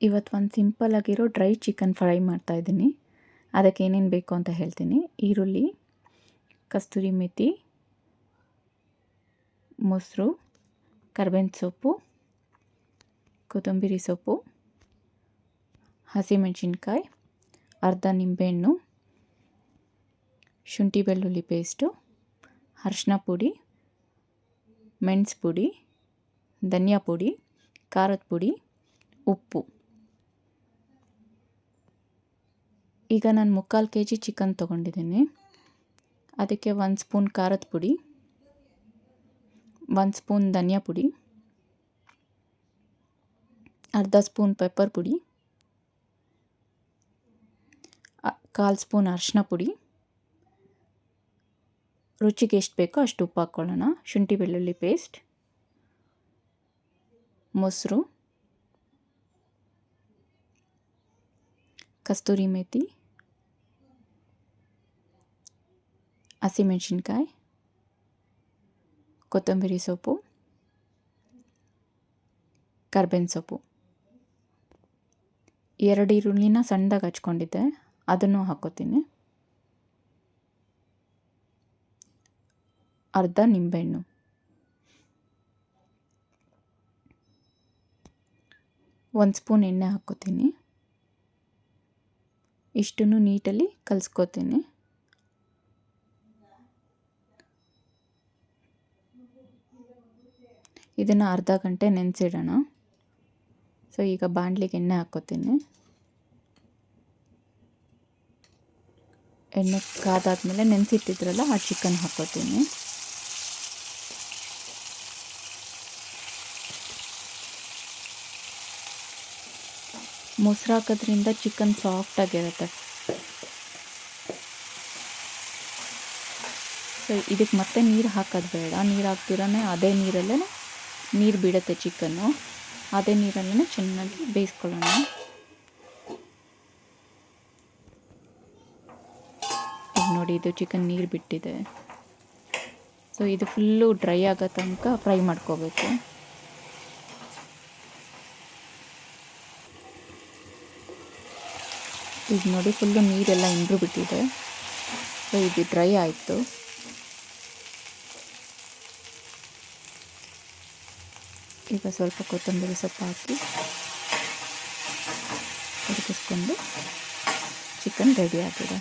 ಇವತ್ತು ಒಂದು ಸಿಂಪಲ್ ಆಗಿರೋ ಡ್ರೈ ಚಿಕನ್ ಫ್ರೈ ಮಾಡ್ತಾಯಿದ್ದೀನಿ. ಅದಕ್ಕೆ ಏನೇನು ಬೇಕು ಅಂತ ಹೇಳ್ತೀನಿ. ಈರುಳ್ಳಿ, ಕಸ್ತೂರಿ ಮೆಥಿ, ಮೊಸರು, ಕರ್ಬೇವಿನ ಸೊಪ್ಪು, ಕೊತ್ತಂಬರಿ ಸೊಪ್ಪು, ಹಸಿಮೆಣಸಿನ್ಕಾಯಿ, ಅರ್ಧ ನಿಂಬೆಹಣ್ಣು, ಶುಂಠಿ ಬೆಳ್ಳುಳ್ಳಿ ಪೇಸ್ಟು, ಅರಿಶಿನ ಪುಡಿ, ಮೆಣಸು ಪುಡಿ, ಧನಿಯಾ ಪುಡಿ, ಖಾರದ ಪುಡಿ, ಉಪ್ಪು. ಈಗ ನಾನು 3/4 kg ಚಿಕನ್ ತೊಗೊಂಡಿದ್ದೀನಿ. ಅದಕ್ಕೆ 1 ಸ್ಪೂನ್ ಖಾರದ ಪುಡಿ, 1 ಸ್ಪೂನ್ ಧನಿಯಾ ಪುಡಿ, ಅರ್ಧ ಸ್ಪೂನ್ ಪೆಪ್ಪರ್ ಪುಡಿ, 1/4 ಸ್ಪೂನ್ ಅರಿಶಿನ ಪುಡಿ, ರುಚಿಗೆ ಎಷ್ಟು ಬೇಕೋ ಅಷ್ಟು ಉಪ್ಪು ಹಾಕ್ಕೊಳ್ಳೋಣ. ಶುಂಠಿ ಬೆಳ್ಳುಳ್ಳಿ ಪೇಸ್ಟ್, ಮೊಸರು, ಕಸ್ತೂರಿ ಮೆಥಿ, ಹಸಿಮೆಣಸಿನ್ಕಾಯಿ, ಕೊತ್ತಂಬರಿ ಸೊಪ್ಪು, ಕರ್ಬೇವಿನ ಸೊಪ್ಪು. 2 ಈರುಳ್ಳಿನ ಸಣ್ಣದಾಗಿ ಹಚ್ಕೊಂಡಿದ್ದೆ, ಅದನ್ನು ಹಾಕ್ಕೋತೀನಿ. ಅರ್ಧ ನಿಂಬೆಹಣ್ಣು, ಒಂದು ಸ್ಪೂನ್ ಎಣ್ಣೆ ಹಾಕ್ಕೋತೀನಿ. ಇಷ್ಟನ್ನು ನೀಟಲ್ಲಿ ಕಲಿಸ್ಕೋತೀನಿ. ಇದನ್ನು ಅರ್ಧ ಗಂಟೆ ನೆನೆಸಿಡೋಣ. ಸೊ ಈಗ ಬಾಣಲಿಗೆ ಎಣ್ಣೆ ಹಾಕ್ಕೋತೀನಿ. ಎಣ್ಣೆ ಕಾದಾದ್ಮೇಲೆ ನೆನೆಸಿಟ್ಟಿದ್ರಲ್ಲ ಆ ಚಿಕನ್ ಹಾಕ್ಕೋತೀನಿ. ಮೊಸರು ಹಾಕೋದ್ರಿಂದ ಚಿಕನ್ ಸಾಫ್ಟಾಗಿರುತ್ತೆ. ಸೊ ಇದಕ್ಕೆ ಮತ್ತೆ ನೀರು ಹಾಕೋದು ಬೇಡ. ನೀರು ಹಾಕ್ತಿರೇ ಅದೇ ನೀರಲ್ಲೇ ನೀರು ಬಿಡುತ್ತೆ ಚಿಕನ್ನು. ಅದೇ ನೀರಲ್ಲೇ ಚೆನ್ನಾಗಿ ಬೇಯಿಸ್ಕೊಳ್ಳೋಣ. ಈಗ ನೋಡಿ, ಇದು ಚಿಕನ್ ನೀರು ಬಿಟ್ಟಿದೆ. ಸೊ ಇದು ಫುಲ್ಲು ಡ್ರೈ ಆಗೋ ತನಕ ಫ್ರೈ ಮಾಡ್ಕೋಬೇಕು. ಈಗ ನೋಡಿ, ಫುಲ್ಲು ನೀರೆಲ್ಲ ಇಂಬ್ರು ಬಿಟ್ಟಿದೆ. ಸೊ ಇದು ಡ್ರೈ ಆಯಿತು. ಈಗ ಸ್ವಲ್ಪ ಕೊತ್ತಂಬರಿ ಸೊಪ್ಪು ಹಾಕಿ ತಿರುಗಿಸ್ಕೊಂಡು ಚಿಕನ್ ರೆಡಿ ಆಗಿದೆ.